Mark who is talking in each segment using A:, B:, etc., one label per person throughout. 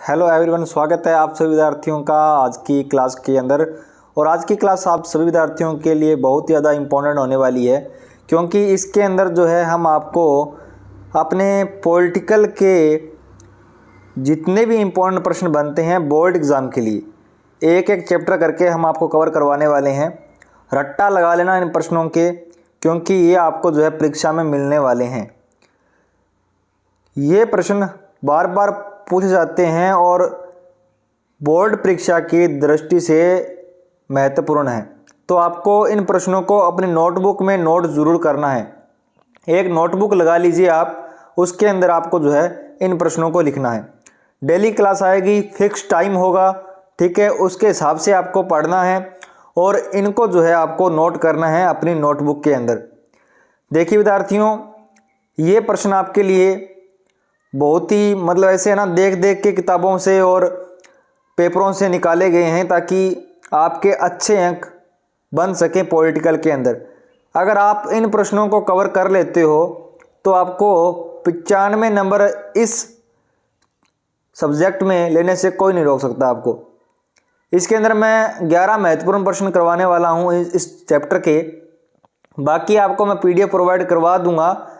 A: Hello everyone, स्वागत है आप सभी विद्यार्थियों का आज की क्लास के अंदर। और आज की क्लास आप सभी विद्यार्थियों के लिए बहुत ज़्यादा इम्पोर्टेंट होने वाली है, क्योंकि इसके अंदर जो है हम आपको अपने पॉलिटिकल के जितने भी इम्पोर्टेंट प्रश्न बनते हैं बोर्ड एग्ज़ाम के लिए एक एक चैप्टर करके हम आपको कवर करवाने वाले हैं। रट्टा लगा लेना इन प्रश्नों के, क्योंकि ये आपको जो है परीक्षा में मिलने वाले हैं। ये प्रश्न बार बार पूछे जाते हैं और बोर्ड परीक्षा की दृष्टि से महत्वपूर्ण है, तो आपको इन प्रश्नों को अपनी नोटबुक में नोट ज़रूर करना है। एक नोटबुक लगा लीजिए आप, उसके अंदर आपको जो है इन प्रश्नों को लिखना है। डेली क्लास आएगी, फिक्स टाइम होगा, ठीक है, उसके हिसाब से आपको पढ़ना है और इनको जो है आपको नोट करना है अपनी नोटबुक के अंदर। देखिए विद्यार्थियों, ये प्रश्न आपके लिए बहुत ही ऐसे है ना, देख देख के किताबों से और पेपरों से निकाले गए हैं ताकि आपके अच्छे अंक बन सकें पॉलिटिकल के अंदर। अगर आप इन प्रश्नों को कवर कर लेते हो तो आपको 95 नंबर इस सब्जेक्ट में लेने से कोई नहीं रोक सकता आपको। इसके अंदर मैं 11 महत्वपूर्ण प्रश्न करवाने वाला हूँ इस चैप्टर के। बाकी आपको मैं PDF प्रोवाइड करवा दूंगा।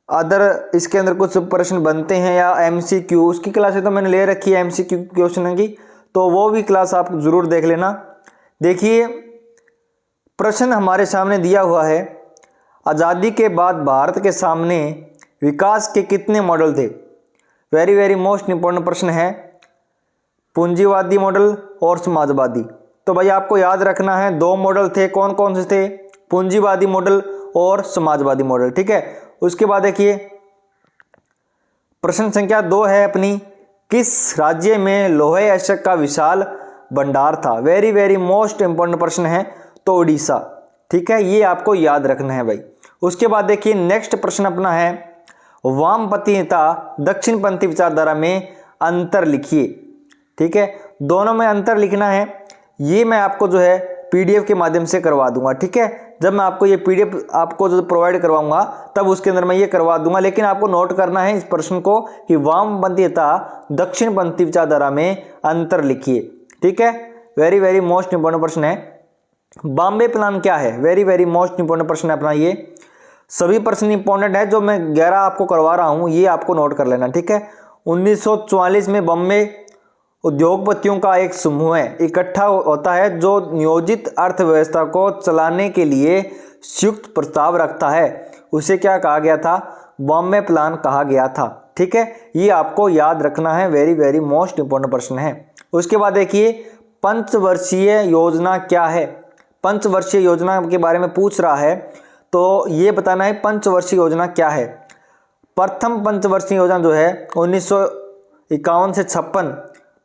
A: अदर इसके अंदर कुछ प्रश्न बनते हैं या MCQ, उसकी क्लासें तो मैंने ले रखी है MCQ क्वेश्चन की, तो वो भी क्लास आप ज़रूर देख लेना। देखिए प्रश्न हमारे सामने दिया हुआ है, आज़ादी के बाद भारत के सामने विकास के कितने मॉडल थे। वेरी वेरी मोस्ट इम्पोर्टेंट प्रश्न है, पूंजीवादी मॉडल और समाजवादी। तो भाई आपको याद रखना है, दो मॉडल थे, कौन कौन से थे, पूंजीवादी मॉडल और समाजवादी मॉडल, ठीक है। उसके बाद देखिए प्रश्न संख्या 2 है अपनी, किस राज्य में लोहे अयस्क का विशाल भंडार था। वेरी वेरी मोस्ट इंपॉर्टेंट प्रश्न है, तो उड़ीसा, ठीक है, ये आपको याद रखना है भाई। उसके बाद देखिए नेक्स्ट प्रश्न अपना है, वामपंथी नेता दक्षिणपंथी विचारधारा में अंतर लिखिए, ठीक है। दोनों में अंतर लिखना है, ये मैं आपको जो है PDF के माध्यम से करवा दूंगा, ठीक है। जब मैं आपको ये PDF आपको जो प्रोवाइड करवाऊंगा तब उसके अंदर मैं ये करवा दूंगा, लेकिन आपको नोट करना है इस प्रश्न को कि वामपंथी तथा दक्षिणपंथी विचारधारा में अंतर लिखिए, ठीक है। वेरी वेरी मोस्ट इंपोर्टेंट प्रश्न है। बॉम्बे प्लान क्या है, वेरी वेरी मोस्ट इंपोर्टेंट प्रश्न है अपना ये। सभी प्रश्न इंपॉर्टेंट है, जो मैं 11 आपको करवा रहा हूँ ये आपको नोट कर लेना, ठीक है। 1944 में बॉम्बे उद्योगपतियों का एक समूह इकट्ठा होता है जो नियोजित अर्थव्यवस्था को चलाने के लिए संयुक्त प्रस्ताव रखता है। उसे क्या कहा गया था, बॉम्बे प्लान कहा गया था, ठीक है। ये आपको याद रखना है, वेरी वेरी मोस्ट इंपोर्टेंट प्रश्न है। उसके बाद देखिए पंचवर्षीय योजना क्या है। पंचवर्षीय योजना के बारे में पूछ रहा है, तो ये बताना है पंचवर्षीय योजना क्या है। प्रथम पंचवर्षीय योजना जो है 1951 से 56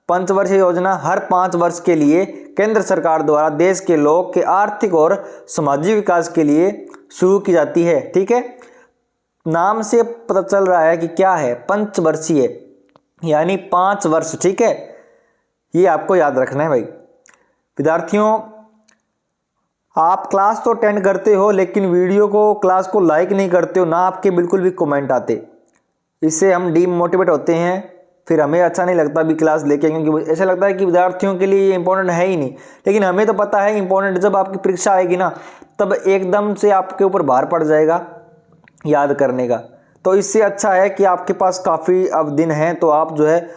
A: पंचवर्षीय योजना हर 5 वर्ष के लिए केंद्र सरकार द्वारा देश के लोग के आर्थिक और सामाजिक विकास के लिए शुरू की जाती है, ठीक है। नाम से पता चल रहा है कि क्या है, पंचवर्षीय यानी 5 वर्ष, ठीक है। ये आपको याद रखना है भाई। विद्यार्थियों आप क्लास तो अटेंड करते हो, लेकिन वीडियो को क्लास को लाइक नहीं करते हो, ना आपके बिल्कुल भी कमेंट आते। इससे हम डीमोटिवेट होते हैं, फिर हमें अच्छा नहीं लगता भी क्लास लेके, क्योंकि ऐसा लगता है कि विद्यार्थियों के लिए ये इंपॉर्टेंट है ही नहीं। लेकिन हमें तो पता है इंपॉर्टेंट, जब आपकी परीक्षा आएगी ना तब एकदम से आपके ऊपर भार पड़ जाएगा याद करने का। तो इससे अच्छा है कि आपके पास काफ़ी अब दिन हैं, तो आप जो है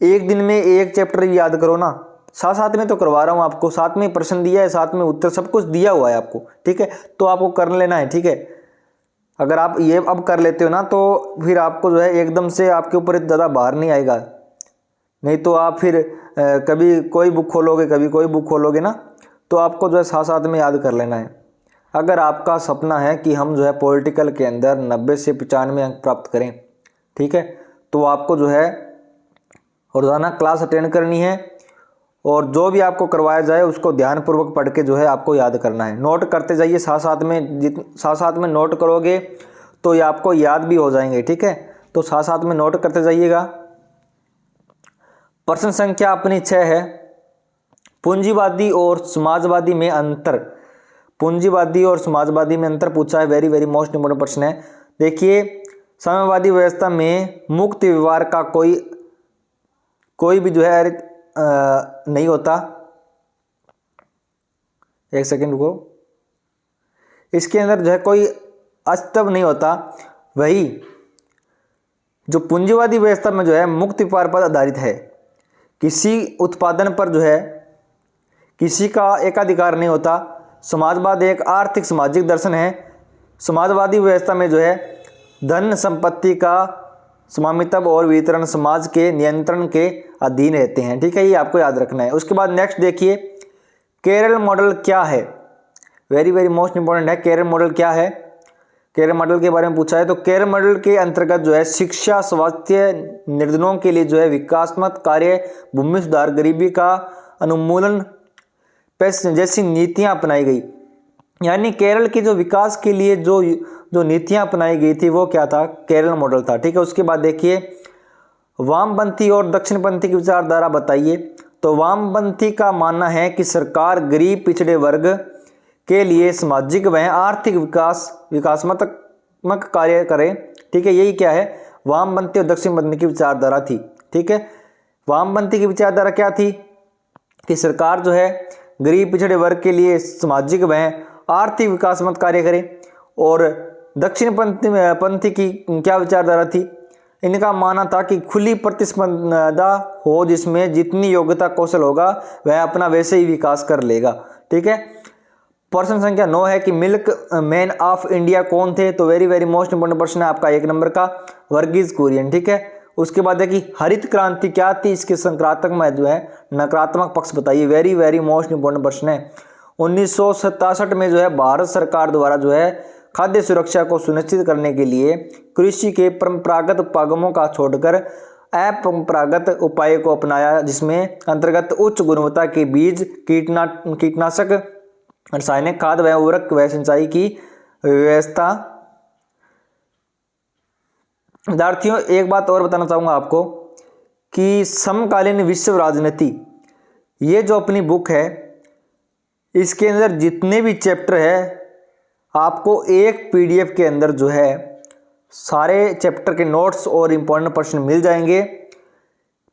A: एक दिन में एक चैप्टर याद करो ना। साथ साथ में तो करवा रहा हूँ आपको, साथ में प्रश्न दिया है, साथ में उत्तर सब कुछ दिया हुआ है आपको, ठीक है। तो आपको कर लेना है, ठीक है। अगर आप ये अब कर लेते हो ना तो फिर आपको जो है एकदम से आपके ऊपर ज़्यादा भार नहीं आएगा। नहीं तो आप फिर कभी कोई बुक खोलोगे, कभी कोई बुक खोलोगे ना, तो आपको जो है साथ साथ में याद कर लेना है। अगर आपका सपना है कि हम जो है पॉलिटिकल के अंदर 90 से 95 अंक प्राप्त करें, ठीक है, तो आपको जो है रोज़ाना क्लास अटेंड करनी है और जो भी आपको करवाया जाए उसको ध्यानपूर्वक पढ़ के जो है आपको याद करना है। नोट करते जाइए साथ साथ में नोट करोगे तो ये आपको याद भी हो जाएंगे, ठीक है। तो साथ साथ में नोट करते जाइएगा। प्रश्न संख्या अपनी 6 है, पूंजीवादी और समाजवादी में अंतर। पूंजीवादी और समाजवादी में अंतर पूछा है, वेरी वेरी मोस्ट इंपोर्टेंट प्रश्न है। देखिए साम्यवादी व्यवस्था में मुक्त व्यवहार का कोई कोई भी जो है हरित नहीं होता। एक सेकेंड रुको, इसके अंदर जो है कोई अस्तित्व नहीं होता। वही जो पूंजीवादी व्यवस्था में जो है मुक्त व्यापार पर आधारित है, किसी उत्पादन पर जो है किसी का एकाधिकार नहीं होता। समाजवाद एक आर्थिक सामाजिक दर्शन है। समाजवादी व्यवस्था में जो है धन संपत्ति का स्वामित्व और वितरण समाज के नियंत्रण के अधीन रहते हैं। ठीक है, ये आपको याद रखना है। उसके बाद नेक्स्ट देखिए, केरल मॉडल क्या है। वेरी वेरी मोस्ट इंपॉर्टेंट है, केरल मॉडल क्या है। केरल मॉडल के बारे में पूछा है तो केरल मॉडल के अंतर्गत जो है शिक्षा, स्वास्थ्य, निर्धनों के लिए जो है विकासात्मक कार्य, भूमि सुधार, गरीबी का उन्मूलन जैसी नीतियां अपनाई गई। यानी केरल के जो विकास के लिए जो नीतियां अपनाई गई थी वो क्या था, केरल मॉडल था। ठीक है, उसके बाद देखिए वामपंथी और दक्षिणपंथी की विचारधारा बताइए। तो वामपंथी का मानना है कि सरकार गरीब पिछड़े वर्ग के लिए सामाजिक व आर्थिक विकासात्मक कार्य करे। ठीक है, यही क्या है, वामपंथी और दक्षिणपंथी की विचारधारा थी। ठीक है, वामपंथी की विचारधारा क्या थी कि सरकार जो है गरीब पिछड़े वर्ग के लिए सामाजिक व आर्थिक विकासात्मक कार्य करे। और दक्षिणपंथी की क्या विचारधारा थी, इनका मानना था कि खुली प्रतिस्पर्धा हो जिसमें जितनी योग्यता कौशल होगा वह अपना वैसे ही विकास कर लेगा। ठीक है, प्रश्न संख्या 9 है कि मिल्क मैन ऑफ इंडिया कौन थे। तो वेरी वेरी मोस्ट इंपोर्टेंट प्रश्न है आपका 1 नंबर का, वर्गीज कुरियन। ठीक है, उसके बाद है कि हरित क्रांति क्या थी, इसके सकारात्मक में जो है नकारात्मक पक्ष बताइए। वेरी वेरी मोस्ट इंपोर्टेंट प्रश्न है। 1967 में जो है भारत सरकार द्वारा जो है खाद्य सुरक्षा को सुनिश्चित करने के लिए कृषि के परंपरागत उपागमों का छोड़कर अपरंपरागत उपाय को अपनाया, जिसमें अंतर्गत उच्च गुणवत्ता के बीज, कीटनाशक, रासायनिक खाद व उर्वरक व सिंचाई की व्यवस्था। विद्यार्थियों एक बात और बताना चाहूँगा आपको कि समकालीन विश्व राजनीति, ये जो अपनी बुक है इसके अंदर जितने भी चैप्टर है आपको एक पीडीएफ के अंदर जो है सारे चैप्टर के नोट्स और इम्पोर्टेंट प्रश्न मिल जाएंगे।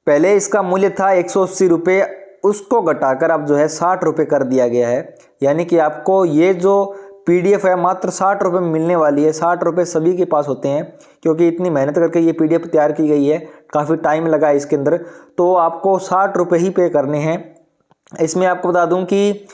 A: पहले इसका मूल्य था 180 रुपये, उसको घटाकर अब जो है 60 रुपये कर दिया गया है। यानी कि आपको ये जो पीडीएफ है मात्र 60 रुपये में मिलने वाली है। 60 रुपये सभी के पास होते हैं क्योंकि इतनी मेहनत करके ये पीडीएफ तैयार की गई है, काफ़ी टाइम लगा है इसके अंदर, तो आपको 60 रुपये ही पे करने हैं। इसमें आपको बता दूं कि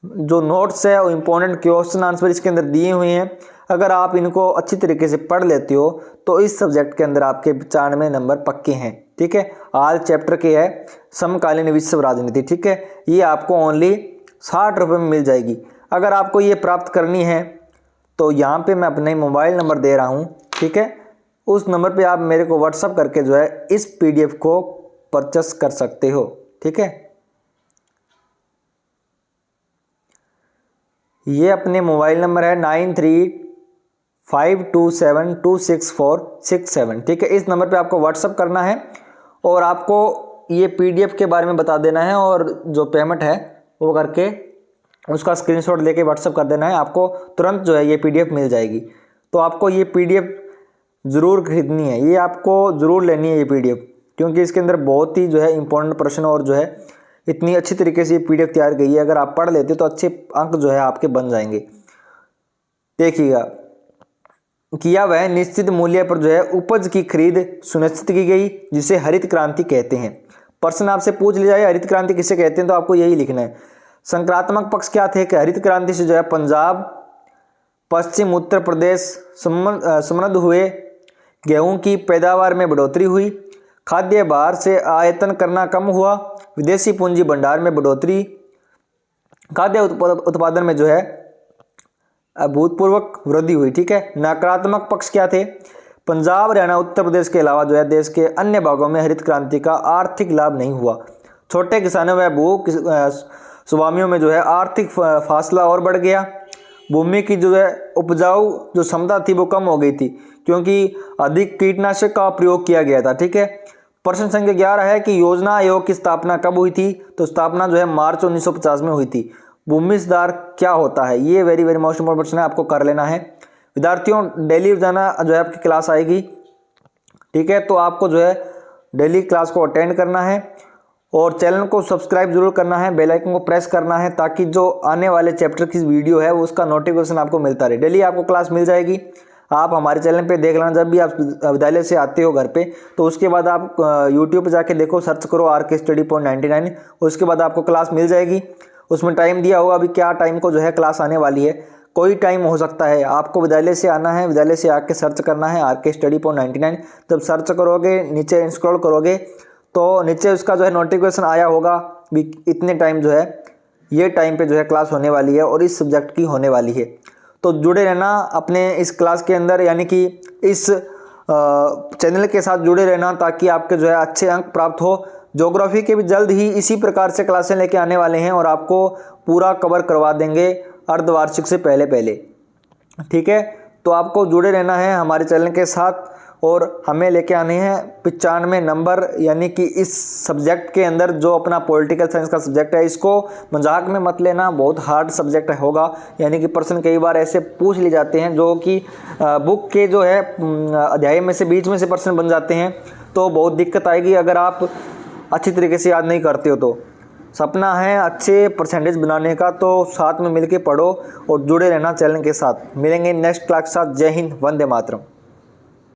A: जो नोट्स है वो इम्पोर्टेंट क्वेश्चन आंसर इसके अंदर दिए हुए हैं। अगर आप इनको अच्छी तरीके से पढ़ लेते हो तो इस सब्जेक्ट के अंदर आपके 95 नंबर पक्के हैं। ठीक है, आज चैप्टर के है समकालीन विश्व राजनीति। ठीक है, ये आपको ओनली 60 रुपये में मिल जाएगी। अगर आपको ये प्राप्त करनी है तो यहाँ पे मैं अपना मोबाइल नंबर दे रहा हूँ। ठीक है, उस नंबर पे आप मेरे को व्हाट्सअप करके जो है इस पीडीएफ को परचेस कर सकते हो। ठीक है, ये अपने मोबाइल नंबर है 9352726467। ठीक है, इस नंबर पे आपको व्हाट्सअप करना है और आपको ये पीडीएफ के बारे में बता देना है और जो पेमेंट है वो करके उसका स्क्रीनशॉट लेके व्हाट्सअप कर देना है। आपको तुरंत जो है ये पीडीएफ मिल जाएगी। तो आपको ये पीडीएफ ज़रूर खरीदनी है, ये आपको ज़रूर लेनी है ये पीडीएफ, क्योंकि इसके अंदर बहुत ही जो है इंपॉर्टेंट प्रश्न और जो है इतनी अच्छी तरीके से ये पीडीएफ तैयार गई है। अगर आप पढ़ लेते तो अच्छे अंक जो है आपके बन जाएंगे। देखिएगा, किया वह निश्चित मूल्य पर जो है उपज की खरीद सुनिश्चित की गई, जिसे हरित क्रांति कहते हैं। प्रश्न आपसे पूछ लिया जाए हरित क्रांति किसे कहते हैं तो आपको यही लिखना है। सकारात्मक पक्ष क्या थे कि हरित क्रांति से जो है पंजाब, पश्चिम उत्तर प्रदेश समृद्ध हुए, गेहूं की पैदावार में बढ़ोतरी हुई, खाद्य बाहर से आयतन करना कम हुआ, विदेशी पूंजी भंडार में बढ़ोतरी, खाद्य उत्पादन में जो है अभूतपूर्वक वृद्धि हुई। ठीक है, नकारात्मक पक्ष क्या थे, पंजाब, हरियाणा, उत्तर प्रदेश के अलावा जो है देश के अन्य भागों में हरित क्रांति का आर्थिक लाभ नहीं हुआ। छोटे किसानों व भू स्वामियों में जो है आर्थिक फासला और बढ़ गया। भूमि की जो है उपजाऊ जो क्षमता थी वो कम हो गई थी क्योंकि अधिक कीटनाशक का प्रयोग किया गया था। ठीक है, प्रश्न संख्या 11 है कि योजना आयोग की स्थापना कब हुई थी। तो स्थापना जो है मार्च 1950 में हुई थी। भूमि सुधार क्या होता है, ये वेरी वेरी मोस्ट इंपोर्टेंट प्रश्न है, आपको कर लेना है। विद्यार्थियों डेली रोजाना जो है आपकी क्लास आएगी। ठीक है, तो आपको जो है डेली क्लास को अटेंड करना है और चैनल को सब्सक्राइब जरूर करना है, बेल आइकन को प्रेस करना है ताकि जो आने वाले चैप्टर की वीडियो है उसका नोटिफिकेशन आपको मिलता रहे। डेली आपको क्लास मिल जाएगी। आप हमारे चैनल पे देख लेना, जब भी आप विद्यालय से आते हो घर पे तो उसके बाद आप यूट्यूब पे जाके देखो, सर्च करो RK स्टडी पॉइंट 99, उसके बाद आपको क्लास मिल जाएगी। उसमें टाइम दिया होगा, अभी क्या टाइम को जो है क्लास आने वाली है, कोई टाइम हो सकता है। आपको विद्यालय से आना है, विद्यालय से आके सर्च करना है RK स्टडी पॉइंट 99। जब सर्च करोगे, नीचे स्क्रॉल करोगे तो नीचे उसका जो है नोटिफिकेशन आया होगा भी इतने टाइम जो है, ये टाइम पे जो है क्लास होने वाली है और इस सब्जेक्ट की होने वाली है। तो जुड़े रहना अपने इस क्लास के अंदर, यानी कि इस चैनल के साथ जुड़े रहना ताकि आपके जो है अच्छे अंक प्राप्त हो। ज्योग्राफी के भी जल्द ही इसी प्रकार से क्लासें लेके आने वाले हैं और आपको पूरा कवर करवा देंगे अर्धवार्षिक से पहले पहले। ठीक है, तो आपको जुड़े रहना है हमारे चैनल के साथ और हमें लेके आने हैं 95 नंबर, यानी कि इस सब्जेक्ट के अंदर जो अपना पॉलिटिकल साइंस का सब्जेक्ट है, इसको मजाक में मत लेना, बहुत हार्ड सब्जेक्ट होगा। यानी कि प्रश्न कई बार ऐसे पूछ लिए जाते हैं जो कि बुक के जो है अध्याय में से बीच में से प्रश्न बन जाते हैं, तो बहुत दिक्कत आएगी अगर आप अच्छी तरीके से याद नहीं करते हो। तो सपना है अच्छे परसेंटेज बनाने का, तो साथ में मिलके पढ़ो और जुड़े रहना चैनल के साथ। मिलेंगे नेक्स्ट क्लास के साथ। जय हिंद, वंदे मातरम।